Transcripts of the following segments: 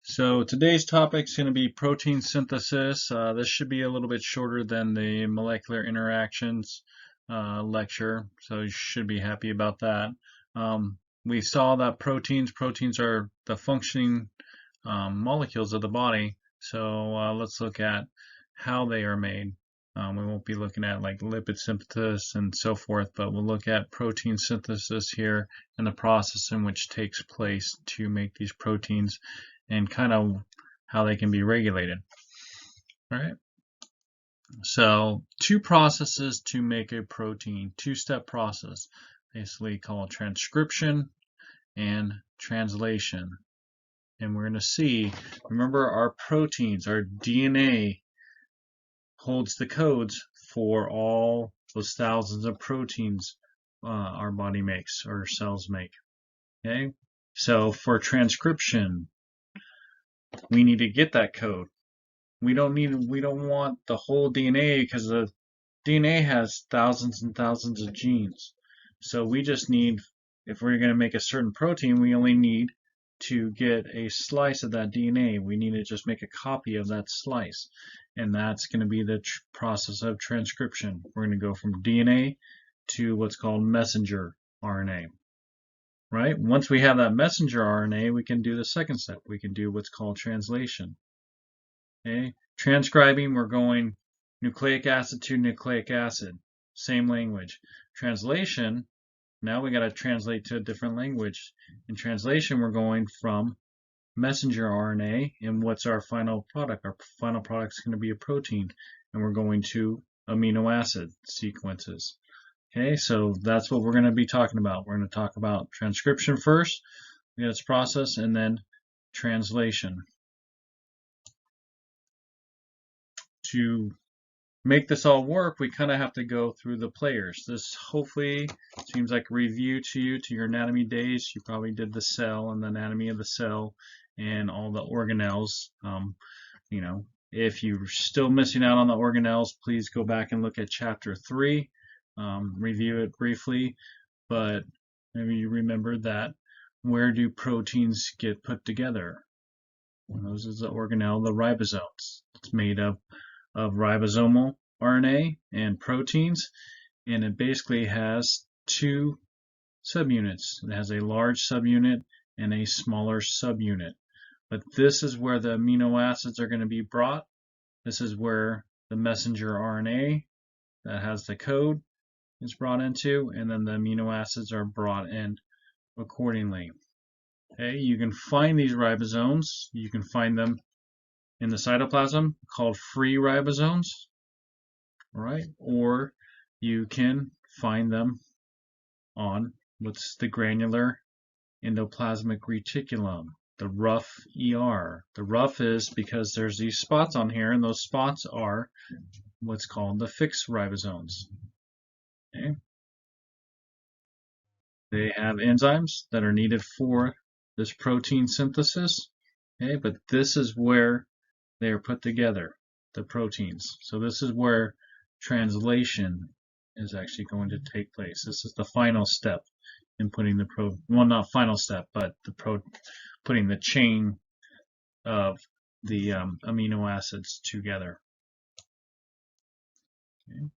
So today's topic is going to be protein synthesis. This should be a little bit shorter than the molecular interactions lecture, so you should be happy about that. We saw that proteins are the functioning molecules of the body. So let's look at how they are made. We won't be looking at like lipid synthesis and so forth, but we'll look at protein synthesis here and the process in which takes place to make these proteins and kind of how they can be regulated. All right. So two processes to make a protein, two-step process, basically called transcription and translation. And we're going to see, remember our proteins, our DNA holds the codes for all those thousands of proteins our body makes, or cells make. Okay, so for transcription, we need to get that code. We don't want the whole DNA because the DNA has thousands and thousands of genes. So we just need, if we're going to make a certain protein, we only need to get a slice of that DNA. We need to just make a copy of that slice. And that's going to be the process of transcription. We're going to go from DNA to what's called messenger RNA. Right? Once we have that messenger RNA, we can do the second step. We can do what's called translation. Okay? Transcribing, we're going nucleic acid to nucleic acid. Same language. Translation, now we got to translate to a different language. In translation, we're going from messenger RNA, and what's our final product? Our final product is going to be a protein, and we're going to amino acid sequences. Okay, so that's what we're going to be talking about. We're going to talk about transcription first, its process, and then translation. To make this all work, we kind of have to go through the players. This hopefully seems like a review to you, to your anatomy days. You probably did the cell and the anatomy of the cell and all the organelles. You know, if you're still missing out on the organelles, please go back and look at chapter 3. Review it briefly, but maybe you remember that. Where do proteins get put together? Those is the organelle, the ribosomes. It's made up of ribosomal RNA and proteins, and it basically has two subunits. It has a large subunit and a smaller subunit. But this is where the amino acids are going to be brought. This is where the messenger RNA that has the code is brought into, and then the amino acids are brought in accordingly. Okay, you can find these ribosomes. You can find them in the cytoplasm called free ribosomes, all right? Or you can find them on what's the granular endoplasmic reticulum, the rough ER. The rough is because there's these spots on here, and those spots are what's called the fixed ribosomes. Okay. They have enzymes that are needed for this protein synthesis, okay, but this is where they are put together, the proteins. So this is where translation is actually going to take place. This is the final step in putting the well, not final step, but putting the chain of the amino acids together. Okay.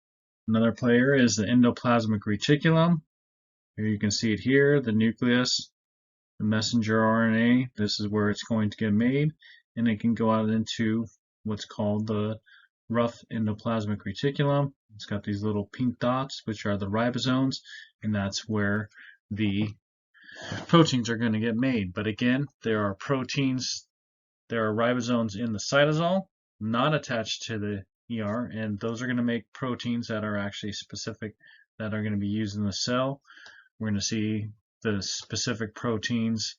Another player is the endoplasmic reticulum. Here you can see it here, the nucleus, the messenger RNA. This is where it's going to get made, and it can go out into what's called the rough endoplasmic reticulum. It's got these little pink dots, which are the ribosomes, and that's where the proteins are going to get made. But again, there are proteins, there are ribosomes in the cytosol, not attached to the ER, and those are going to make proteins that are actually specific, that are going to be used in the cell. We're going to see the specific proteins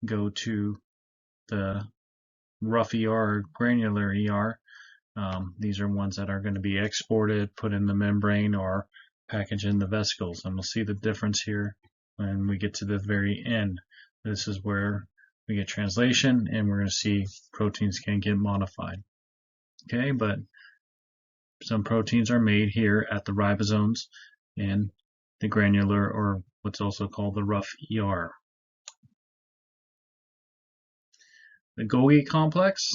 go to the rough ER or granular ER. These are ones that are going to be exported, put in the membrane, or packaged in the vesicles. And we'll see the difference here when we get to the very end. This is where we get translation, and we're going to see proteins can get modified. Okay, but some proteins are made here at the ribosomes and the granular, or what's also called the rough ER. the Golgi complex.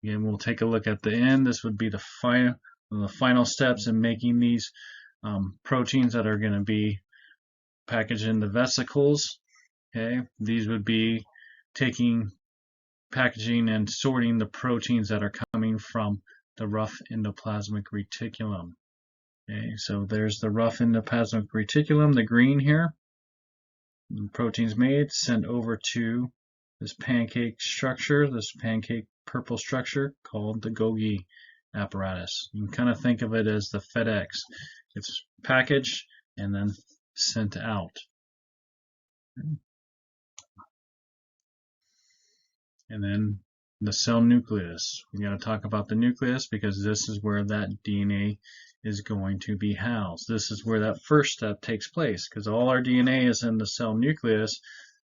Again, we'll take a look at the end. This would be the final steps in making these proteins that are going to be packaged in the vesicles. Okay, these would be packaging and sorting the proteins that are coming from the rough endoplasmic reticulum. Okay, so there's the rough endoplasmic reticulum, the green here. The proteins made, sent over to this pancake structure, this pancake purple structure called the Golgi apparatus. You can kind of think of it as the FedEx. It's packaged and then sent out. And then the cell nucleus. We got to talk about the nucleus because this is where that DNA is going to be housed. This is where that first step takes place because all our DNA is in the cell nucleus.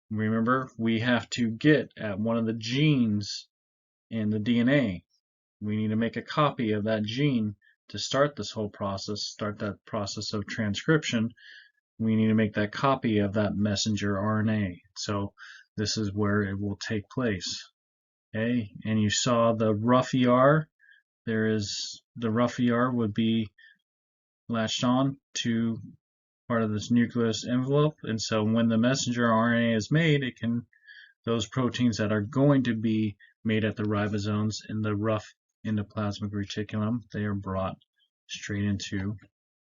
Remember, we have to get at one of the genes in the DNA. We need to make a copy of that gene to start this whole process, start that process of transcription. We need to make that copy of that messenger RNA. So this is where it will take place. Okay, and you saw the rough ER. The rough ER would be latched on to part of this nucleus envelope, and so when the messenger RNA is made, those proteins that are going to be made at the ribosomes in the rough endoplasmic reticulum, they are brought straight into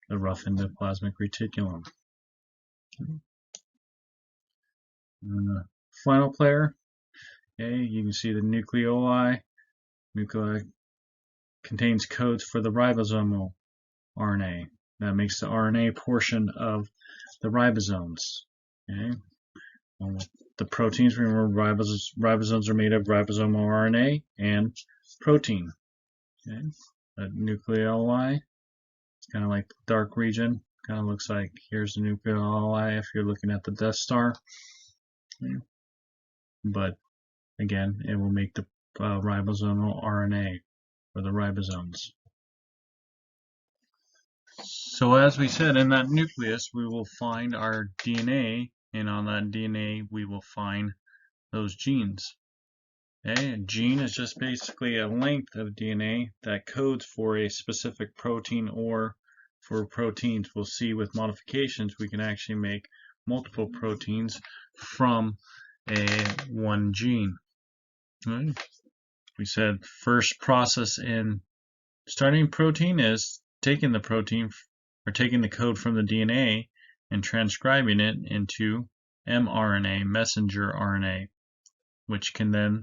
the rough endoplasmic reticulum. And the final player, okay, you can see the nucleoli. Nuclei contains codes for the ribosomal RNA. That makes the RNA portion of the ribosomes. Okay. The proteins, remember, ribosomes are made of ribosomal RNA and protein. Okay. The nucleoli, it's kind of like the dark region. Kind of looks like here's the nucleoli if you're looking at the Death Star. Okay. But again, it will make the ribosomal RNA for the ribosomes. So as we said, in that nucleus, we will find our DNA, and on that DNA, we will find those genes. Okay? A gene is just basically a length of DNA that codes for a specific protein, or for proteins we'll see with modifications, we can actually make multiple proteins from one gene. Right? We said first process in starting protein is taking the protein or taking the code from the DNA and transcribing it into mRNA, messenger RNA, which can then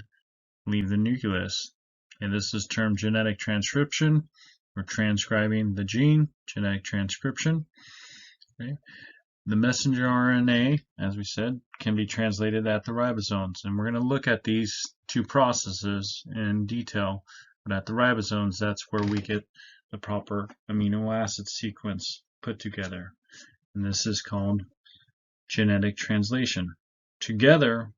leave the nucleus. And this is termed genetic transcription. We're transcribing the gene, genetic transcription. Okay. The messenger RNA, as we said, can be translated at the ribosomes. And we're going to look at these two processes in detail. But at the ribosomes, that's where we get the proper amino acid sequence put together. And this is called genetic translation. Together,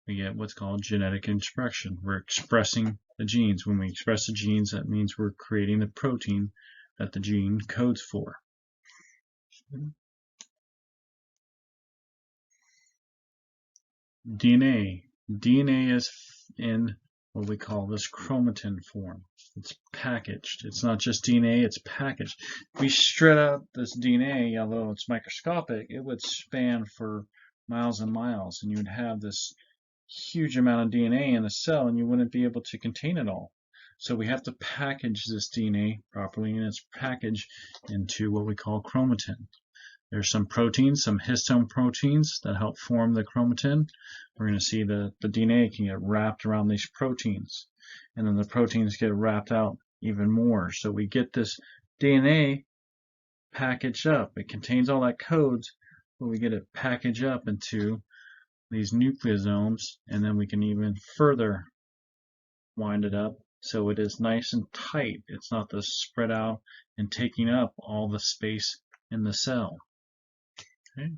we get what's called genetic expression. We're expressing the genes. When we express the genes, that means we're creating the protein that the gene codes for. DNA. DNA is in what we call this chromatin form. It's packaged. It's not just DNA, it's packaged. If we shred out this DNA, although it's microscopic, it would span for miles and miles, and you would have this huge amount of DNA in a cell, and you wouldn't be able to contain it all. So we have to package this DNA properly, and it's packaged into what we call chromatin. There's some proteins, some histone proteins that help form the chromatin. We're going to see the DNA can get wrapped around these proteins, and then the proteins get wrapped out even more. So we get this DNA packaged up. It contains all that codes, but we get it packaged up into these nucleosomes, and then we can even further wind it up so it is nice and tight. It's not this spread out and taking up all the space in the cell. Okay.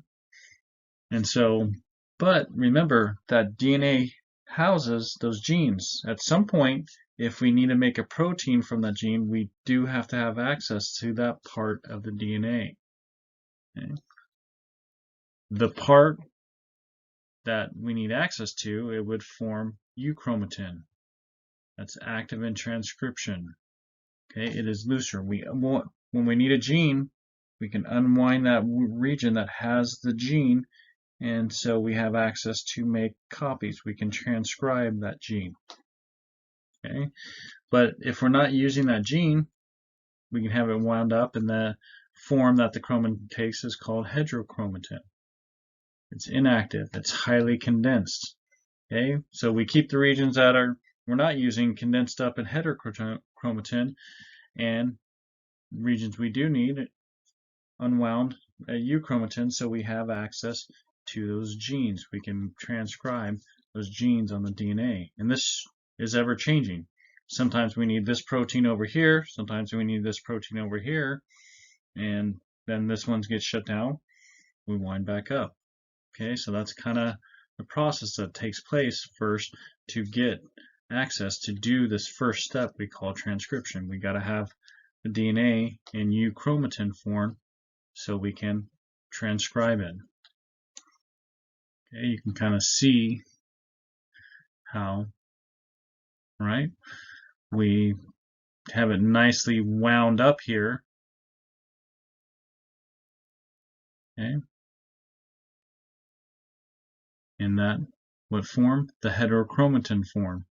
And so, but remember that DNA houses those genes. At some point, if we need to make a protein from that gene, we do have to have access to that part of the DNA. Okay. The part that we need access to, it would form euchromatin. That's active in transcription. Okay, it is looser. When we need a gene, we can unwind that region that has the gene, and so we have access to make copies. We can transcribe that gene. Okay, but if we're not using that gene, we can have it wound up in the form that the chromatin takes is called heterochromatin. It's inactive. It's highly condensed. Okay, so we keep the regions that we're not using condensed up in heterochromatin, and regions we do need unwound at euchromatin, so we have access to those genes. We can transcribe those genes on the DNA, and this is ever changing. Sometimes we need this protein over here, sometimes we need this protein over here, and then this one gets shut down, we wind back up. Okay, so that's kind of the process that takes place first to get access to do this first step we call transcription. We got to have the DNA in euchromatin form so we can transcribe it. Okay, you can kind of see how, right? We have it nicely wound up here. Okay. In that, what form? The heterochromatin form.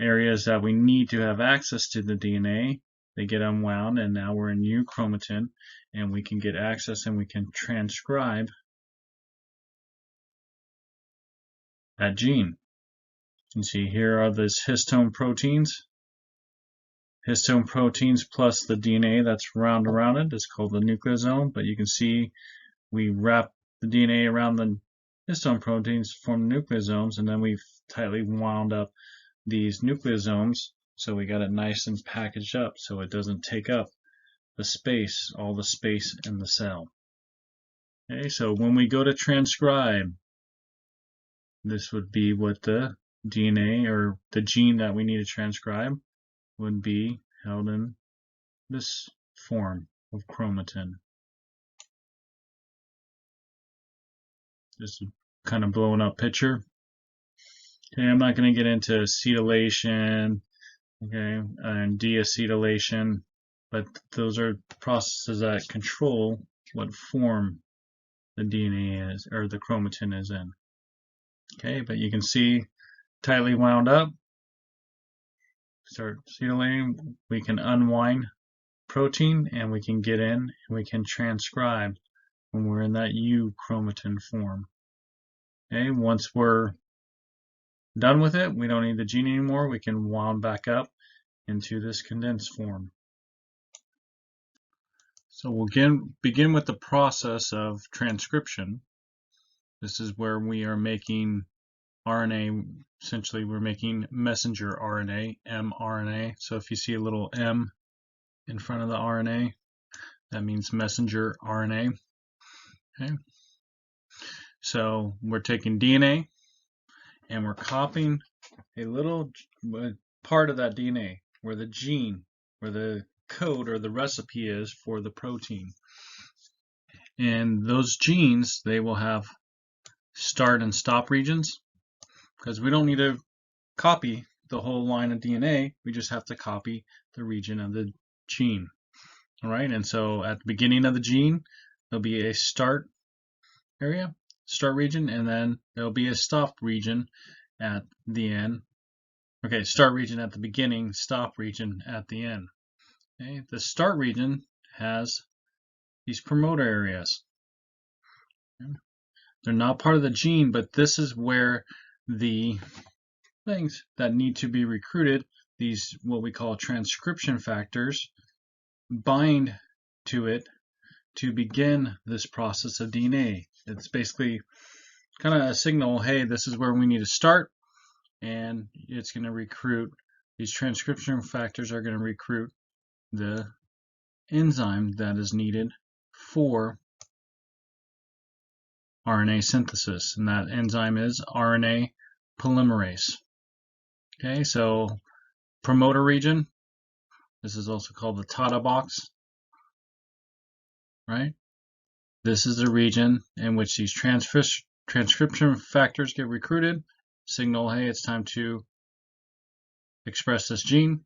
Areas that we need to have access to the DNA, they get unwound, and now we're in euchromatin, and we can get access and we can transcribe that gene. You can see here are these histone proteins. Histone proteins plus the DNA that's wound around it is called the nucleosome, but you can see we wrap the DNA around the histone proteins, form nucleosomes, and then we've tightly wound up these nucleosomes, so we got it nice and packaged up so it doesn't take up the space, all the space in the cell. Okay, so when we go to transcribe, this would be what the DNA or the gene that we need to transcribe would be held in this form of chromatin. Just a kind of blown up picture. Okay, I'm not going to get into acetylation, okay, and deacetylation, but those are processes that control what form the DNA is, or the chromatin is in. Okay, but you can see tightly wound up. Start acetylating, we can unwind protein, and we can get in, and we can transcribe when we're in that euchromatin form. Okay, once we're done with it, we don't need the gene anymore, we can wound back up into this condensed form. So we'll begin with the process of transcription. This is where we are making RNA, essentially we're making messenger RNA, mRNA. So if you see a little M in front of the RNA, that means messenger RNA. Okay. So we're taking DNA and we're copying a little part of that DNA where the gene, where the code or the recipe is for the protein. And those genes, they will have start and stop regions, because we don't need to copy the whole line of DNA, we just have to copy the region of the gene. All right, and so at the beginning of the gene, there'll be a start area, start region, and then there'll be a stop region at the end. Okay, start region at the beginning, stop region at the end. Okay, the start region has these promoter areas. Okay. They're not part of the gene, but this is where the things that need to be recruited, these what we call transcription factors, bind to it to begin this process of DNA. It's basically kind of a signal, hey, this is where we need to start, and it's going to recruit, these transcription factors are going to recruit the enzyme that is needed for RNA synthesis, and that enzyme is RNA polymerase. Okay, so promoter region, this is also called the Tata box, right? This is the region in which these transcription factors get recruited, signal, hey, it's time to express this gene,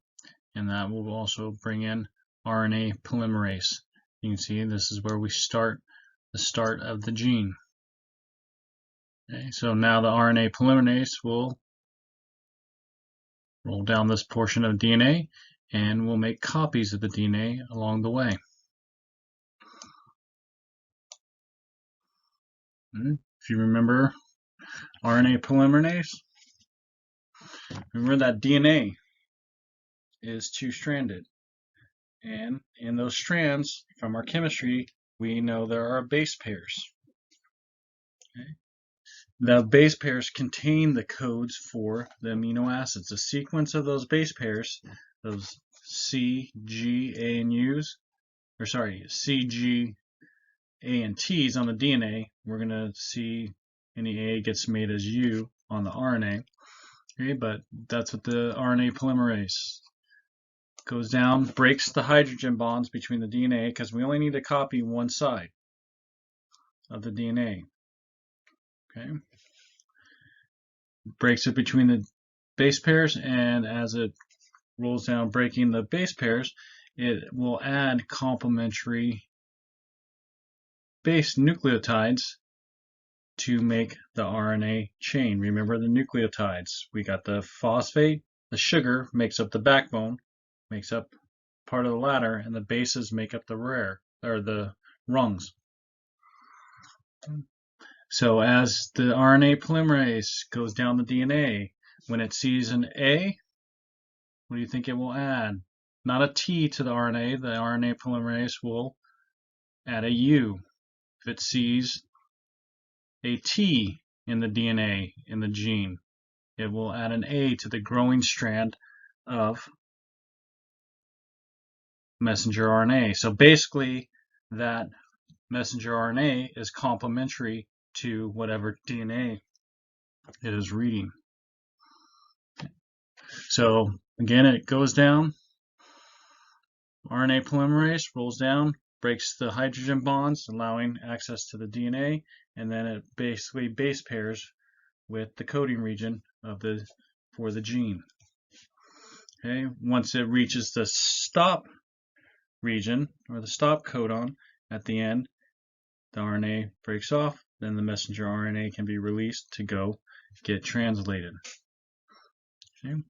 and that will also bring in RNA polymerase. You can see this is where we start the start of the gene. Okay, so now the RNA polymerase will roll down this portion of DNA and we'll make copies of the DNA along the way. If you remember RNA polymerase, remember that DNA is two-stranded. And in those strands, from our chemistry, we know there are base pairs. Okay. The base pairs contain the codes for the amino acids. The sequence of those base pairs, those C, G, A, and U's, or sorry, C, G, A, and T's on the DNA, we're going to see any A gets made as U on the RNA. Okay, but that's what the RNA polymerase goes down, breaks the hydrogen bonds between the DNA, because we only need to copy one side of the DNA. Okay. Breaks it between the base pairs, and as it rolls down breaking the base pairs, it will add complementary base nucleotides to make the RNA chain. Remember the nucleotides. We got the phosphate, the sugar makes up the backbone, makes up part of the ladder, and the bases make up the rear, or the rungs. So as the RNA polymerase goes down the DNA, when it sees an A, what do you think it will add? Not a T to the RNA. The RNA polymerase will add a U. If it sees a T in the DNA, in the gene, it will add an A to the growing strand of messenger RNA. So basically, that messenger RNA is complementary to whatever DNA it is reading. So again, it goes down, RNA polymerase rolls down, breaks the hydrogen bonds, allowing access to the DNA, and then it basically base pairs with the coding region of for the gene. Okay, once it reaches the stop region, or the stop codon at the end, the RNA breaks off, then the messenger RNA can be released to go get translated. Okay.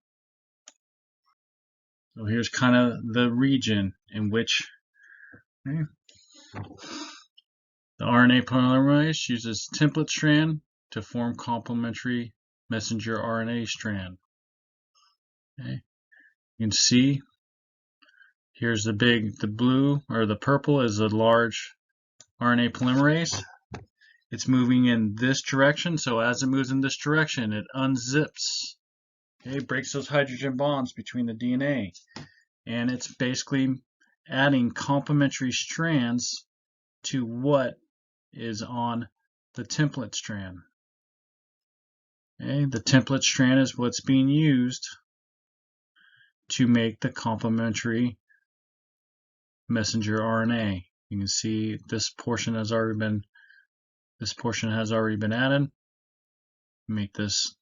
So here's kind of the region in which the RNA polymerase uses template strand to form complementary messenger RNA strand. Okay. You can see here's the blue or the purple is a large RNA polymerase. It's moving in this direction, so as it moves in this direction, it unzips. Okay, breaks those hydrogen bonds between the DNA, and it's basically adding complementary strands to what is on the template strand. Okay, the template strand is what's being used to make the complementary messenger RNA. You can see this portion has already been added. Make this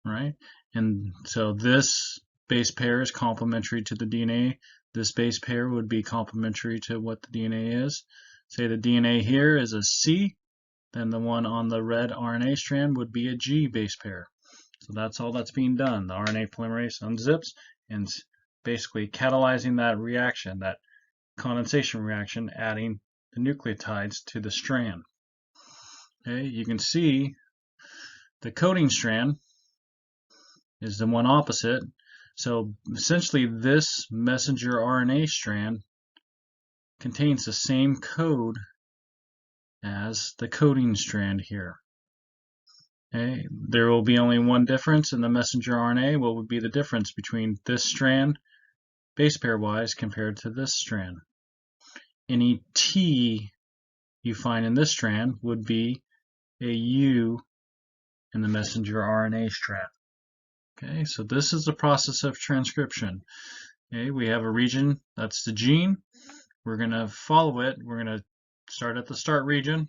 right, and so this base pair is complementary to the DNA. This base pair would be complementary to what the DNA is. Say the DNA here is a C, then the one on the red RNA strand would be a G base pair. So that's all that's being done. The RNA polymerase unzips and basically catalyzing that reaction, that condensation reaction, adding the nucleotides to the strand. Okay, you can see the coding strand is the one opposite. So essentially this messenger RNA strand contains the same code as the coding strand here. Okay, there will be only one difference in the messenger RNA. What would be the difference between this strand, base pair wise, compared to this strand? Any T you find in this strand would be a U in the messenger RNA strand. Okay, so this is the process of transcription. Okay, we have a region, that's the gene. We're going to follow it. We're going to start at the start region,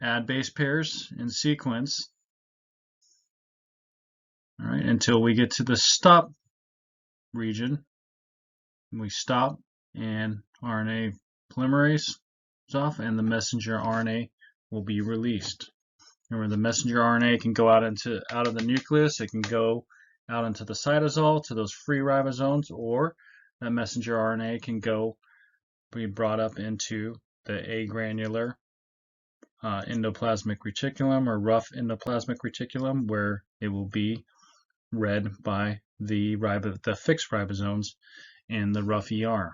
add base pairs in sequence, all right, until we get to the stop region. We stop and RNA polymerase is off and the messenger RNA will be released. Remember, the messenger RNA can go out of the nucleus, it can go out into the cytosol to those free ribosomes, or that messenger RNA can be brought up into the agranular endoplasmic reticulum or rough endoplasmic reticulum, where it will be read by the fixed ribosomes in the rough ER.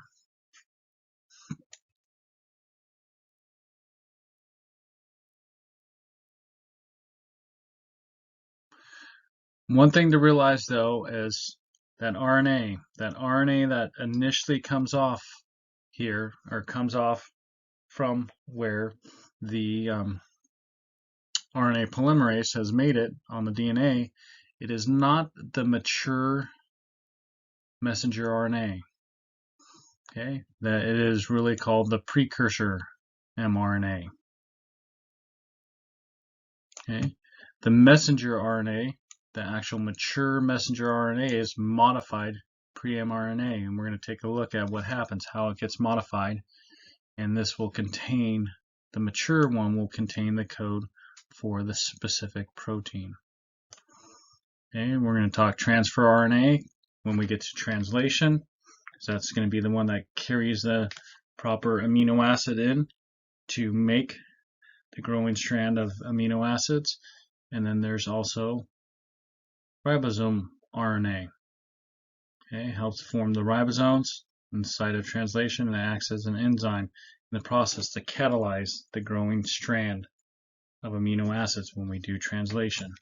One thing to realize, though, is that RNA that initially comes off here, or comes off from where the RNA polymerase has made it on the DNA, it is not the mature messenger RNA. Okay, that it is really called the precursor mRNA. Okay, the messenger RNA, the actual mature messenger RNA, is modified pre-mRNA, and we're going to take a look at what happens, how it gets modified, and this will contain, the mature one will contain the code for the specific protein. Okay, we're going to talk transfer RNA when we get to translation, so that's going to be the one that carries the proper amino acid in to make the growing strand of amino acids. And then there's also ribosome RNA. Okay, helps form the ribosomes in the site of translation, and it acts as an enzyme in the process to catalyze the growing strand of amino acids when we do translation.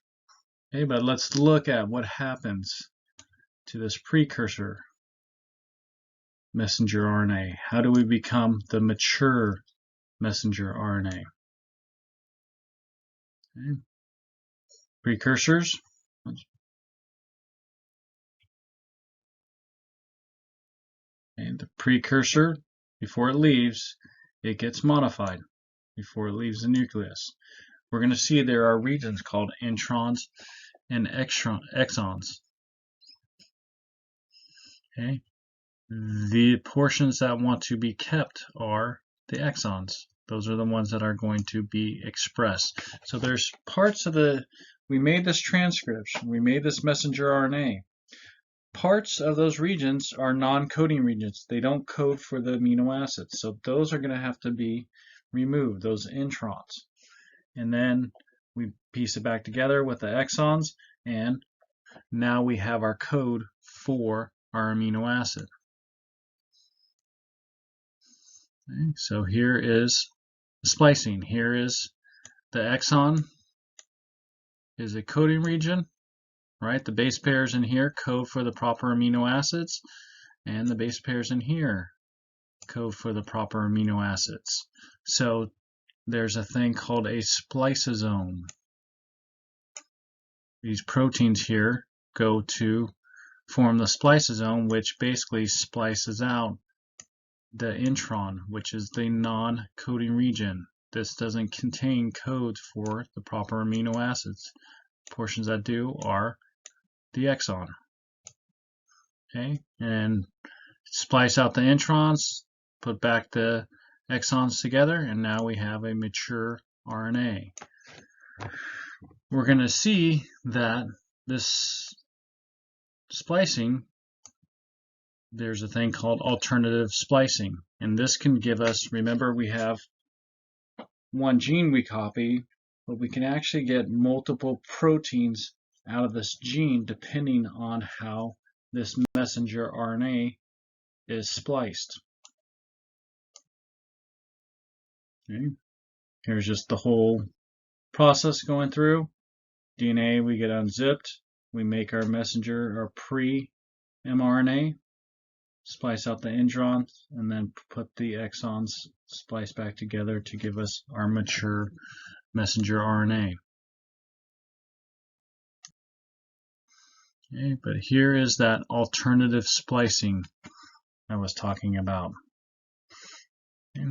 Okay, but let's look at what happens to this precursor messenger RNA. How do we become the mature messenger RNA? Okay. Precursors. And the precursor, before it leaves, it gets modified before it leaves the nucleus. We're going to see there are regions called introns and exons. Okay. The portions that want to be kept are the exons. Those are the ones that are going to be expressed. So there's parts of we made this transcript, we made this messenger RNA. Parts of those regions are non-coding regions. They don't code for the amino acids. So those are going to have to be removed, those introns. And then we piece it back together with the exons, and now we have our code for our amino acid. Okay, so here is the splicing. Here is the exon is a coding region, right? The base pairs in here code for the proper amino acids, and the base pairs in here code for the proper amino acids. So there's a thing called a spliceosome. These proteins here go to form the spliceosome, which basically splices out the intron, which is the non-coding region. This doesn't contain codes for the proper amino acids. Portions that do are the exon. Okay, and splice out the introns, put back the exons together, and now we have a mature RNA. We're going to see that this splicing, there's a thing called alternative splicing, and this can give us, remember we have one gene we copy, but we can actually get multiple proteins out of this gene depending on how this messenger RNA is spliced. Okay. Here's just the whole process going through. DNA, we get unzipped, we make our messenger, our pre-mRNA, splice out the introns, and then put the exons spliced back together to give us our mature messenger RNA. Okay, but here is that alternative splicing I was talking about. Okay.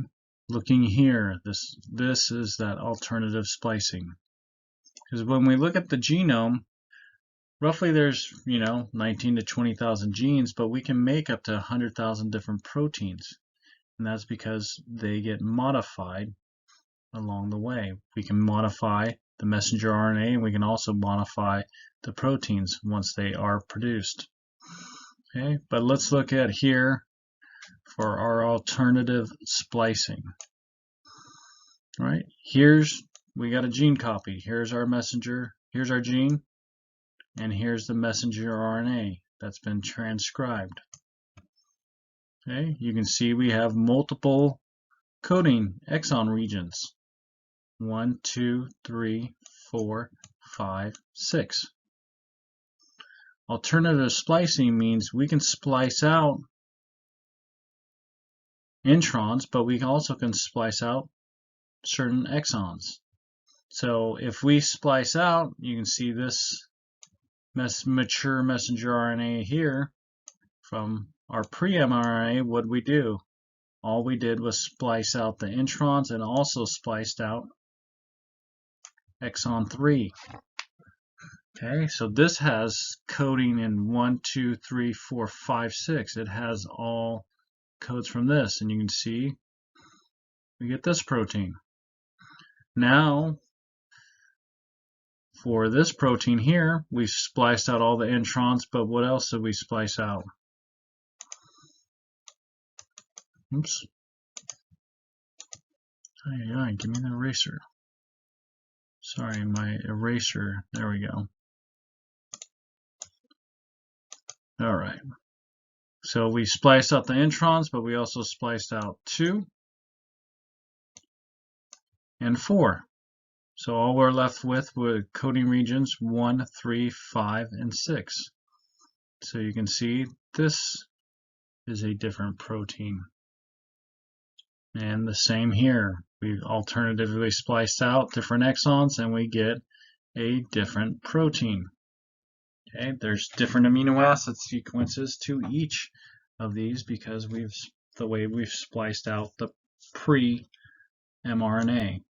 looking here, this is that alternative splicing. Because when we look at the genome, roughly there's 19 to 20,000 genes, but we can make up to 100,000 different proteins, and that's because they get modified along the way. We can modify the messenger RNA, and we can also modify the proteins once they are produced. Okay, but let's look at here for our alternative splicing. All right, we got a gene copy. Here's our messenger, here's our gene, and here's the messenger RNA that's been transcribed. Okay, you can see we have multiple coding exon regions. 1, 2, 3, 4, 5, 6. Alternative splicing means we can splice out introns, but we also can splice out certain exons. So if we splice out, you can see this mature messenger RNA here from our pre-mRNA. What did we do? All we did was splice out the introns and also spliced out exon 3. Okay, so this has coding in 1, 2, 3, 4, 5, 6. It has all codes from this, and you can see we get this protein. Now, for this protein here, we spliced out all the introns, but what else did we splice out? Oops. Give me the eraser. Sorry, my eraser. There we go. All right. So we spliced out the introns, but we also spliced out 2 and 4. So all we're left with were coding regions 1, 3, 5, and 6. So you can see this is a different protein. And the same here. We've alternatively spliced out different exons and we get a different protein. Okay, there's different amino acid sequences to each of these because the way we've spliced out the pre-mRNA.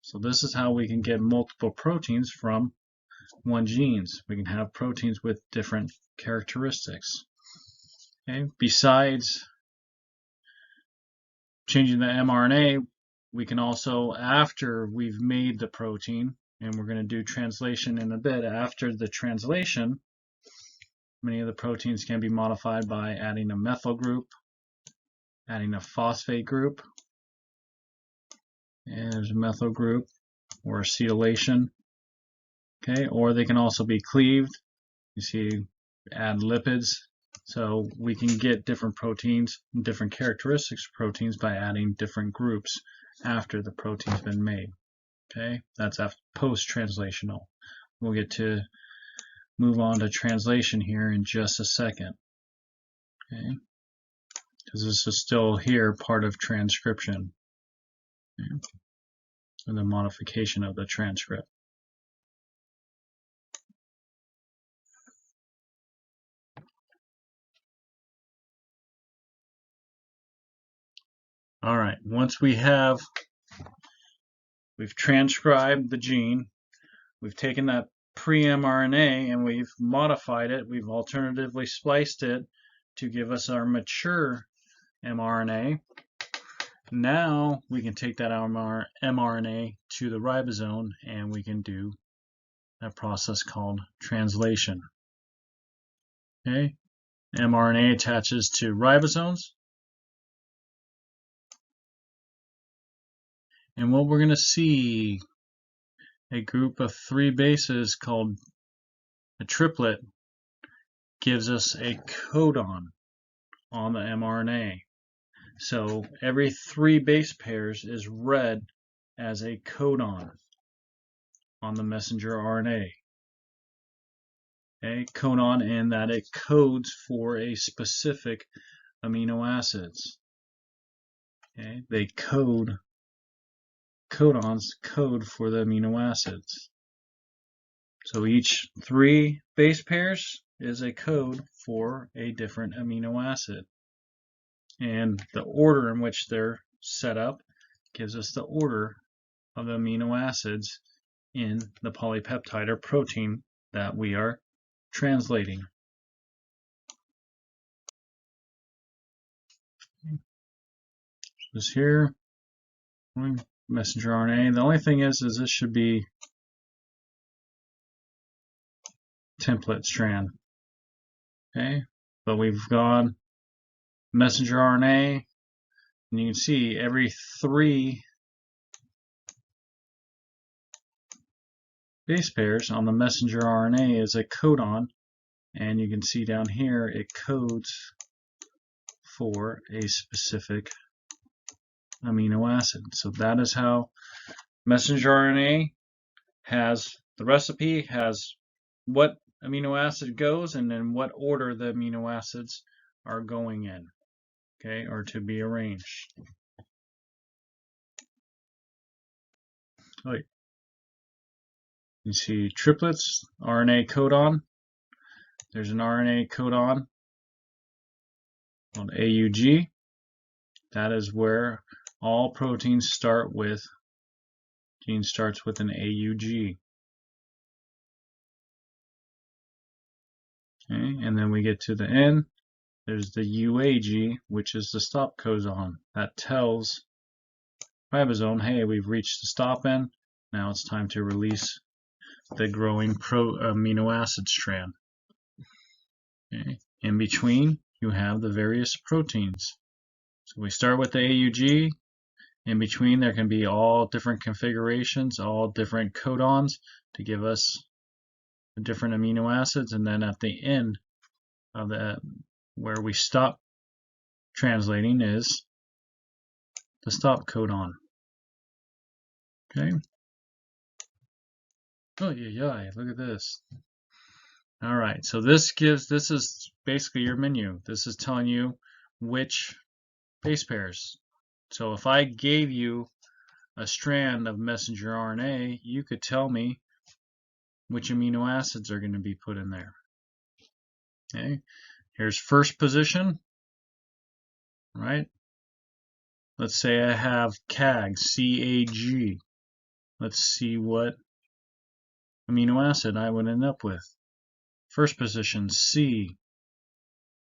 So this is how we can get multiple proteins from one genes. We can have proteins with different characteristics. Okay, besides changing the mRNA, we can also, after we've made the protein, and we're going to do translation in a bit, after the translation, many of the proteins can be modified by adding a methyl group, adding a phosphate group, and there's a methyl group, or acetylation. Okay, or they can also be cleaved. You see, add lipids. So we can get different proteins, different characteristics of proteins by adding different groups after the protein's been made. Okay, that's after post-translational. We'll get to move on to translation here in just a second. Okay, because this is still here part of transcription. Okay. And the modification of the transcript. All right, once we've transcribed the gene, we've taken that pre-mRNA and we've modified it, we've alternatively spliced it to give us our mature mRNA. Now we can take that mRNA to the ribosome and we can do a process called translation. Okay, mRNA attaches to ribosomes. And what we're going to see, a group of 3 bases called a triplet gives us a codon on the mRNA. So every 3 base pairs is read as a codon on the messenger RNA. Okay, codon in that it codes for a specific amino acids. Okay, codons code for the amino acids. So each 3 base pairs is a code for a different amino acid. And the order in which they're set up gives us the order of the amino acids in the polypeptide or protein that we are translating. This here, messenger RNA. The only thing is this should be template strand. Okay, but we've gone messenger RNA, and you can see every 3 base pairs on the messenger RNA is a codon, and you can see down here it codes for a specific amino acid. So that is how messenger RNA has the recipe, has what amino acid goes and then what order the amino acids are going in, okay, or to be arranged. Right. You see triplets, RNA codon. There's an RNA codon called AUG. That is where all proteins start with. Gene starts with an AUG. Okay, and then we get to the end. There's the UAG, which is the stop codon. That tells ribosome, hey, we've reached the stop end. Now it's time to release the growing amino acid strand. Okay. In between, you have the various proteins. So we start with the AUG. In between, there can be all different configurations, all different codons to give us the different amino acids. And then at the end of that, where we stop translating, is the stop codon. Okay. Oh yeah, look at this. All right, so this is basically your menu. This is telling you which base pairs. So if I gave you a strand of messenger RNA, you could tell me which amino acids are going to be put in there. Okay, here's first position, right? Let's say I have CAG, C-A-G. Let's see what amino acid I would end up with. First position, C.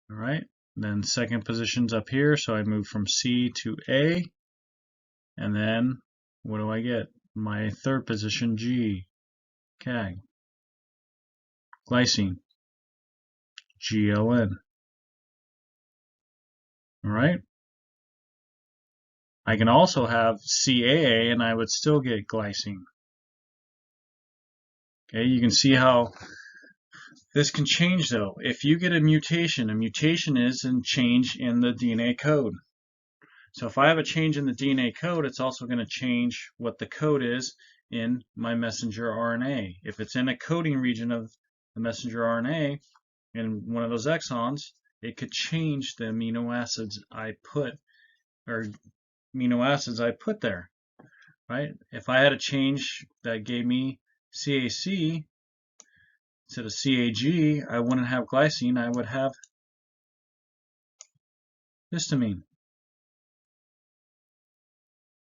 All right, then second position's up here, so I move from C to A. And then what do I get? My third position, G, CAG. Glycine, GLN. All right. I can also have CAA and I would still get glycine. Okay, you can see how this can change though. If you get a mutation is a change in the DNA code. So if I have a change in the DNA code, it's also going to change what the code is in my messenger RNA. If it's in a coding region of the messenger RNA in one of those exons, it could change the amino acids I put, or amino acids I put there, right? If I had a change that gave me CAC instead of CAG, I wouldn't have glycine, I would have histamine.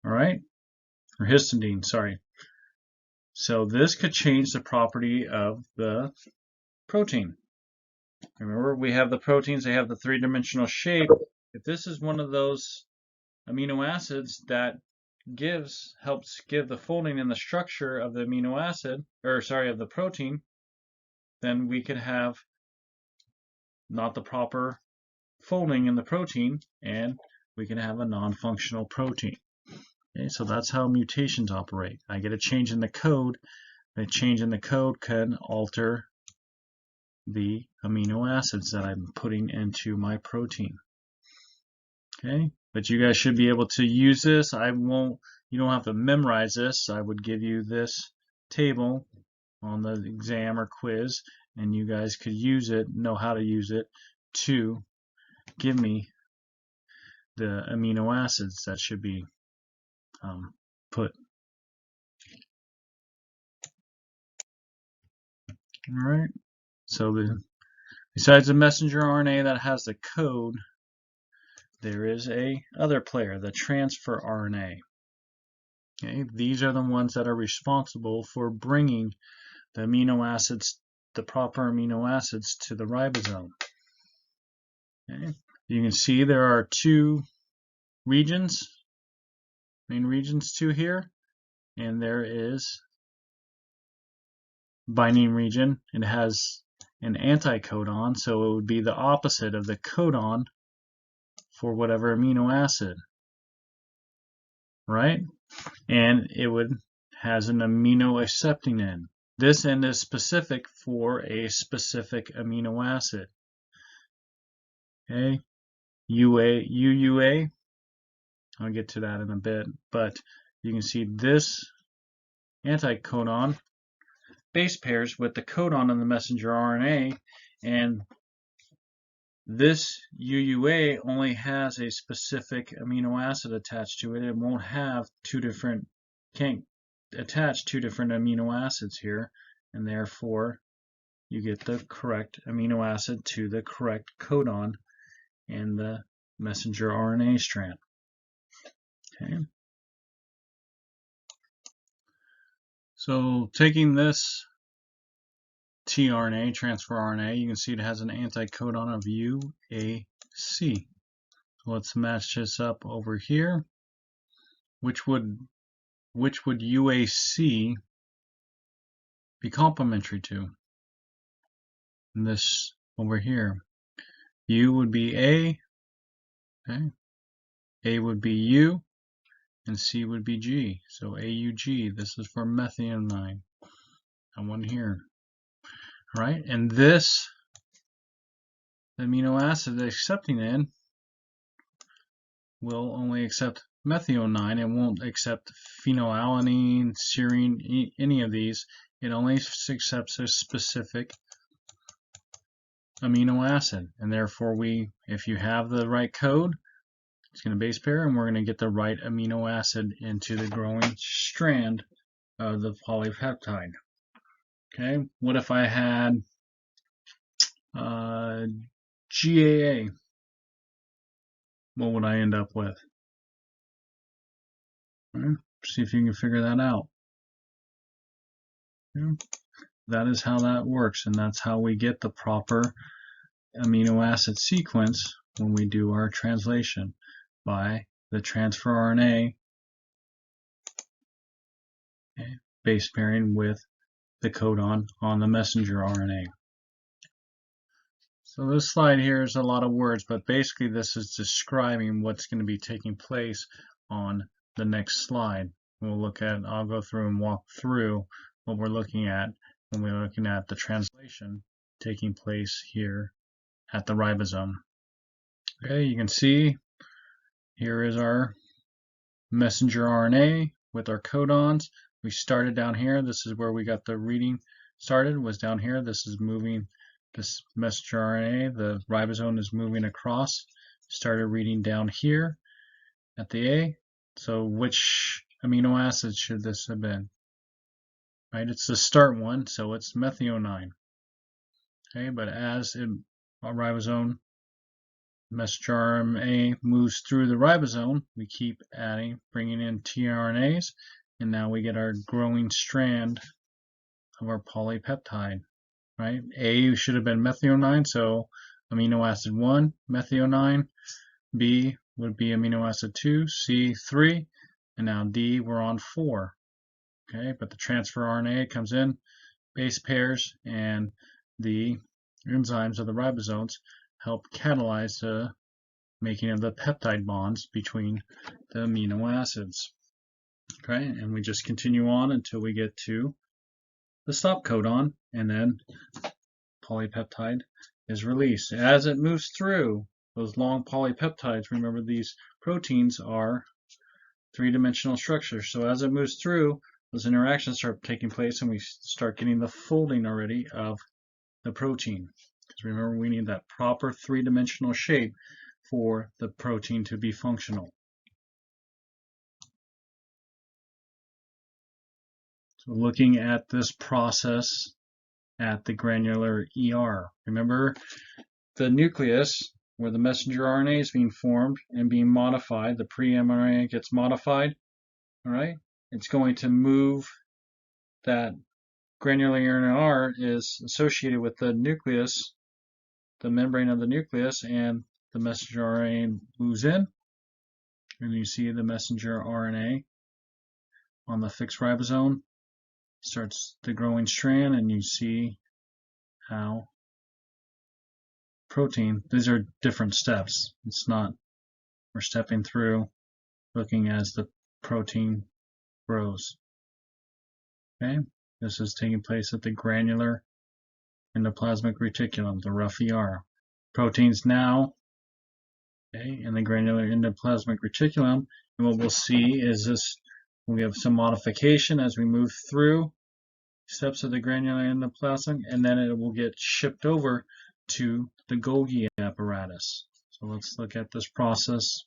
All right, or histidine, sorry. So this could change the property of the protein. Remember, we have the proteins, they have the three-dimensional shape. If this is one of those amino acids that helps give the folding and the structure of the amino acid, of the protein, then we could have not the proper folding in the protein, and we can have a non-functional protein. Okay, so that's how mutations operate. I get a change in the code. A change in the code can alter the amino acids that I'm putting into my protein. Okay, but you guys should be able to use this. You don't have to memorize this. I would give you this table on the exam or quiz, and you guys could use it, know how to use it to give me the amino acids that should be put. All right, so besides the messenger RNA that has the code, there is a other player, the transfer RNA. Okay, these are the ones that are responsible for bringing the amino acids, the proper amino acids, to the ribosome. Okay, you can see there are two regions, main regions to here, and there is binding region. It has an anticodon, so it would be the opposite of the codon for whatever amino acid, right? And it would has an amino accepting end. This end is specific for a specific amino acid. Okay, UUA, I'll get to that in a bit, but you can see this anticodon base pairs with the codon in the messenger RNA, and this UUA only has a specific amino acid attached to it. It won't have can't attach two different amino acids here, and therefore you get the correct amino acid to the correct codon in the messenger RNA strand. Okay. So taking this tRNA, transfer RNA, you can see it has an anticodon of UAC. Let's match this up over here. Which would UAC be complementary to? And this over here. U would be A, okay? A would be U, and C would be G. So AUG, this is for methionine. And one here. All right, and this amino acid accepting end will only accept methionine. It won't accept phenylalanine, serine, any of these. It only accepts a specific amino acid, and therefore if you have the right code, it's going to base pair, and we're going to get the right amino acid into the growing strand of the polypeptide. Okay, what if I had GAA? What would I end up with? Right, see if you can figure that out. Yeah. That is how that works, and that's how we get the proper amino acid sequence when we do our translation, by the transfer RNA base pairing with the codon on the messenger RNA. So this slide here is a lot of words, but basically this is describing what's going to be taking place on the next slide. I'll go through and walk through what we're looking at when we're looking at the translation taking place here at the ribosome. Okay, you can see here is our messenger RNA with our codons. We started down here. This is where we got the reading started, was down here. This is moving, this messenger RNA, the ribosome is moving across. Started reading down here at the A. So which amino acid should this have been? Right, it's the start one, so it's methionine. Okay, but as our ribosome messenger RNA moves through the ribosome, we keep adding, bringing in tRNAs, and now we get our growing strand of our polypeptide. Right, A should have been methionine, so amino acid 1, methionine. B would be amino acid 2, C 3, and now D we're on 4. Okay, but the transfer RNA comes in, base pairs, and the enzymes of the ribosomes help catalyze the making of the peptide bonds between the amino acids. Okay, and we just continue on until we get to the stop codon, and then polypeptide is released. As it moves through those long polypeptides, remember these proteins are three-dimensional structures, so as it moves through, those interactions start taking place and we start getting the folding already of the protein. Because remember, we need that proper three-dimensional shape for the protein to be functional. So looking at this process at the granular ER. Remember the nucleus where the messenger RNA is being formed and being modified, the pre-mRNA gets modified, all right? it's going to move that granular RNA is associated with the nucleus, the membrane of the nucleus, and the messenger RNA moves in, and you see the messenger RNA on the fixed ribosome starts the growing strand, and you see how protein, these are different steps. It's not, we're stepping through looking as the protein grows. Okay, this is taking place at the granular endoplasmic reticulum, the rough ER. Proteins now, okay, in the granular endoplasmic reticulum, and what we'll see is this, we have some modification as we move through steps of the granular endoplasm, and then it will get shipped over to the Golgi apparatus. So let's look at this process.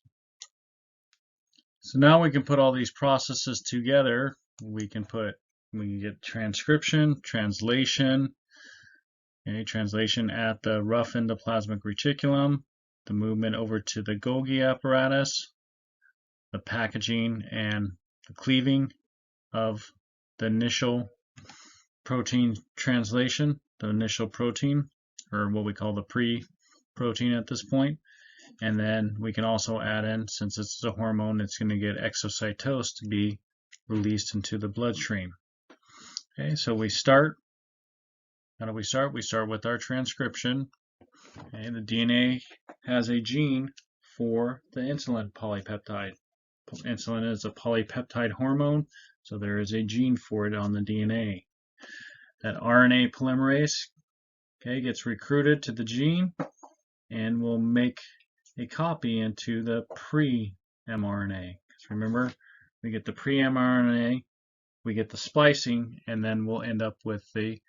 So now we can put all these processes together. We can get transcription, translation, okay, translation at the rough endoplasmic reticulum, the movement over to the Golgi apparatus, the packaging and the cleaving of the initial protein translation, the initial protein, or what we call the pre-protein at this point. And then we can also add in, since it's a hormone, it's going to get exocytosed to be released into the bloodstream. Okay, so we start. How do we start? We start with our transcription. Okay, the DNA has a gene for the insulin polypeptide. Insulin is a polypeptide hormone, so there is a gene for it on the DNA. That RNA polymerase, okay, gets recruited to the gene and will make a copy into the pre-mRNA. Because remember, we get the pre-mRNA, we get the splicing, and then we'll end up with the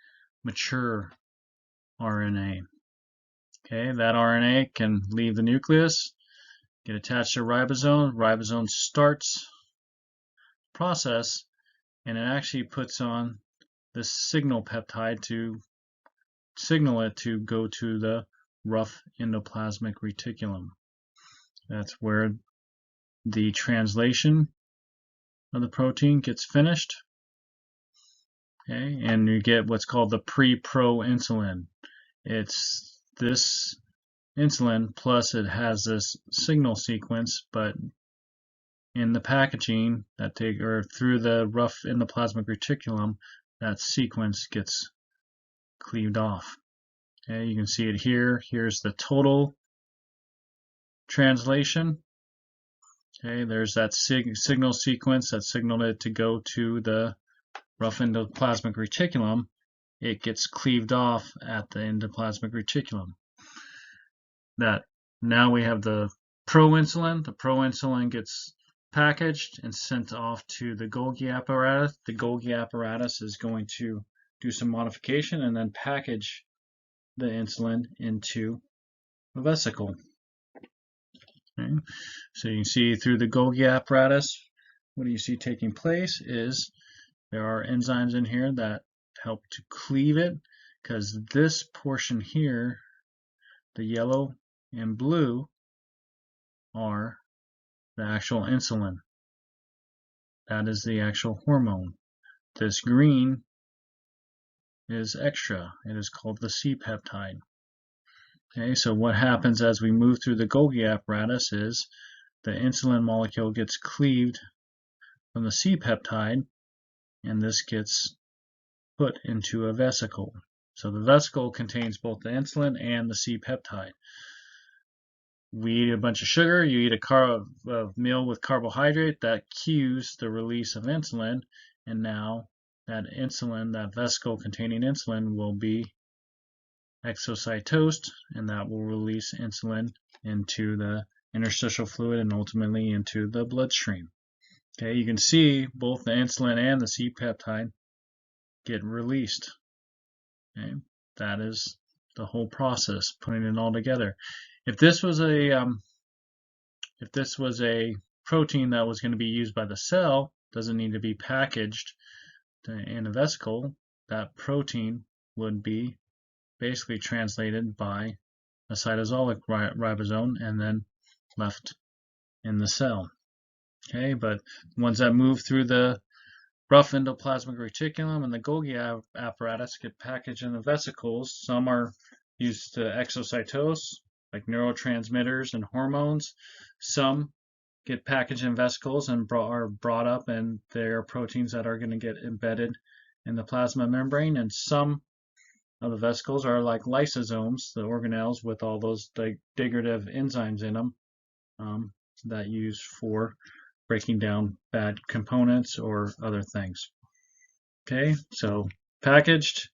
mature RNA. Okay, that RNA can leave the nucleus, get attached to ribosome. Ribosome starts the process, and it actually puts on the signal peptide to signal it to go to the rough endoplasmic reticulum. That's where the translation of the protein gets finished. Okay, and you get what's called the pre-pro insulin. It's this insulin plus it has this signal sequence, but in the packaging that through the rough endoplasmic reticulum, that sequence gets cleaved off. Okay, you can see it here. Here's the total translation. Okay, there's that signal sequence that signaled it to go to the rough endoplasmic reticulum. It gets cleaved off at the endoplasmic reticulum. That now we have the proinsulin. The proinsulin gets packaged and sent off to the Golgi apparatus. The Golgi apparatus is going to do some modification and then package the insulin into a vesicle. Okay. So you can see through the Golgi apparatus, what do you see taking place is there are enzymes in here that help to cleave it, because this portion here, the yellow and blue, are the actual insulin. That is the actual hormone. This green is extra. It is called the C-peptide. Okay, so what happens as we move through the Golgi apparatus is the insulin molecule gets cleaved from the C-peptide, and this gets put into a vesicle. So the vesicle contains both the insulin and the C-peptide. We eat a bunch of sugar, you eat a meal with carbohydrate, that cues the release of insulin, and now that insulin, that vesicle containing insulin, will be exocytosed, and that will release insulin into the interstitial fluid and ultimately into the bloodstream. Okay, you can see both the insulin and the C-peptide get released. Okay, that is the whole process, putting it all together. If this was a protein that was going to be used by the cell, doesn't need to be packaged in a vesicle, that protein would be basically translated by a cytosolic ribosome and then left in the cell. Okay, but ones that move through the rough endoplasmic reticulum and the Golgi apparatus get packaged in the vesicles. Some are used to exocytose, like neurotransmitters and hormones. Some get packaged in vesicles and are brought up, and they're proteins that are going to get embedded in the plasma membrane. And some of the vesicles are like lysosomes, the organelles with all those degradative enzymes in them that use for breaking down bad components or other things. Okay, so packaged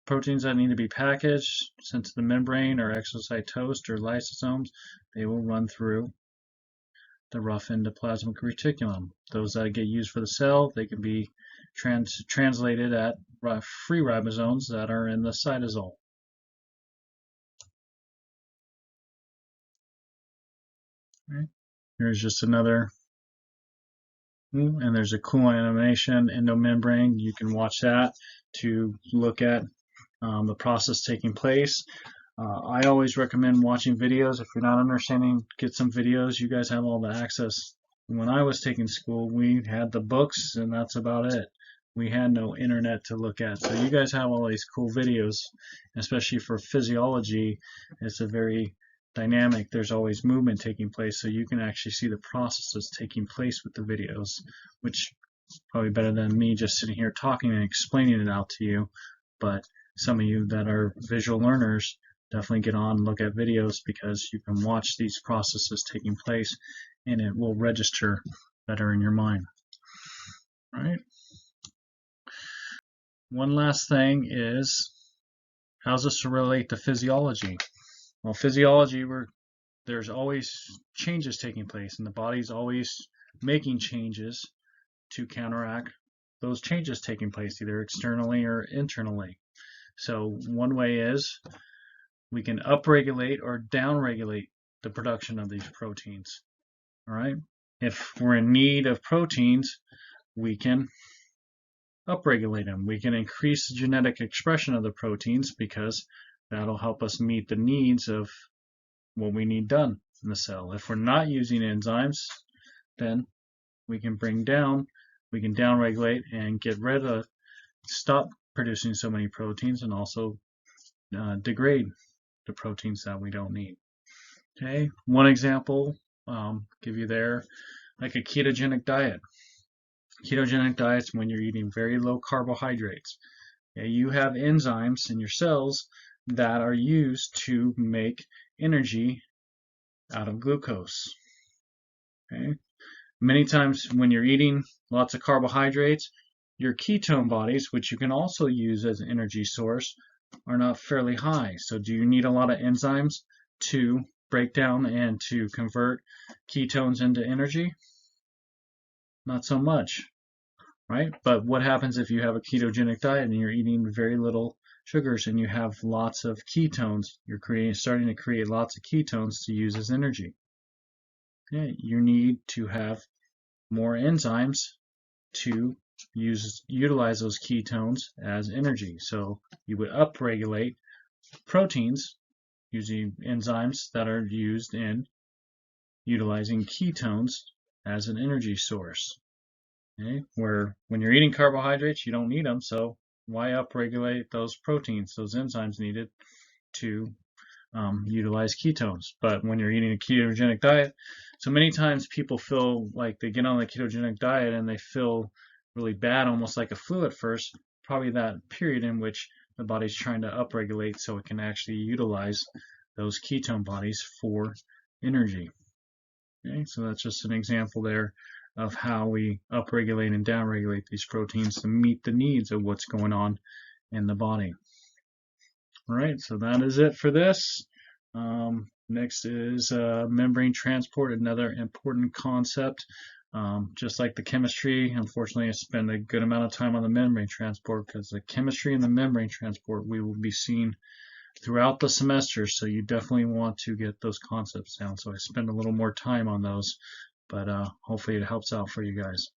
proteins that need to be packaged, sent to the membrane or exocytosed or lysosomes, they will run through the rough endoplasmic reticulum. Those that get used for the cell, they can be translated at free ribosomes that are in the cytosol. Okay. Here's just another, and there's a cool animation, endomembrane. You can watch that to look at the process taking place. I always recommend watching videos. If you're not understanding, get some videos. You guys have all the access. When I was taking school, we had the books, and that's about it. We had no internet to look at. So you guys have all these cool videos, especially for physiology. It's a very dynamic. There's always movement taking place, so you can actually see the processes taking place with the videos, which is probably better than me just sitting here talking and explaining it out to you. But some of you that are visual learners, definitely get on and look at videos, because you can watch these processes taking place and it will register better in your mind. All right. One last thing is, how's this relate to physiology? Well, physiology, there's always changes taking place, and the body's always making changes to counteract those changes taking place, either externally or internally. So one way is we can upregulate or downregulate the production of these proteins. All right. If we're in need of proteins, we can upregulate them. We can increase the genetic expression of the proteins, because that'll help us meet the needs of what we need done in the cell. If we're not using enzymes, then we can downregulate and get rid of, stop producing so many proteins, and also degrade the proteins that we don't need. Okay, one example, give you there, like a ketogenic diet. Ketogenic diets, when you're eating very low carbohydrates. Okay, you have enzymes in your cells that are used to make energy out of glucose. Okay, many times when you're eating lots of carbohydrates, your ketone bodies, which you can also use as an energy source, are not fairly high. So do you need a lot of enzymes to break down and to convert ketones into energy? Not so much, right? But what happens if you have a ketogenic diet and you're eating very little sugars and you have lots of ketones? You're starting to create lots of ketones to use as energy. Okay, you need to have more enzymes to utilize those ketones as energy. So you would upregulate proteins using enzymes that are used in utilizing ketones as an energy source. Okay? Where when you're eating carbohydrates, you don't need them, so why upregulate those proteins, those enzymes needed to utilize ketones? But when you're eating a ketogenic diet, so many times people feel like they get on the ketogenic diet and they feel really bad, almost like a flu at first, probably that period in which the body's trying to upregulate so it can actually utilize those ketone bodies for energy. Okay, so that's just an example there of how we upregulate and downregulate these proteins to meet the needs of what's going on in the body. All right, so that is it for this. Next is membrane transport, another important concept. Just like the chemistry, unfortunately, I spend a good amount of time on the membrane transport, because the chemistry and the membrane transport we will be seeing throughout the semester, so you definitely want to get those concepts down. So I spend a little more time on those, but hopefully it helps out for you guys.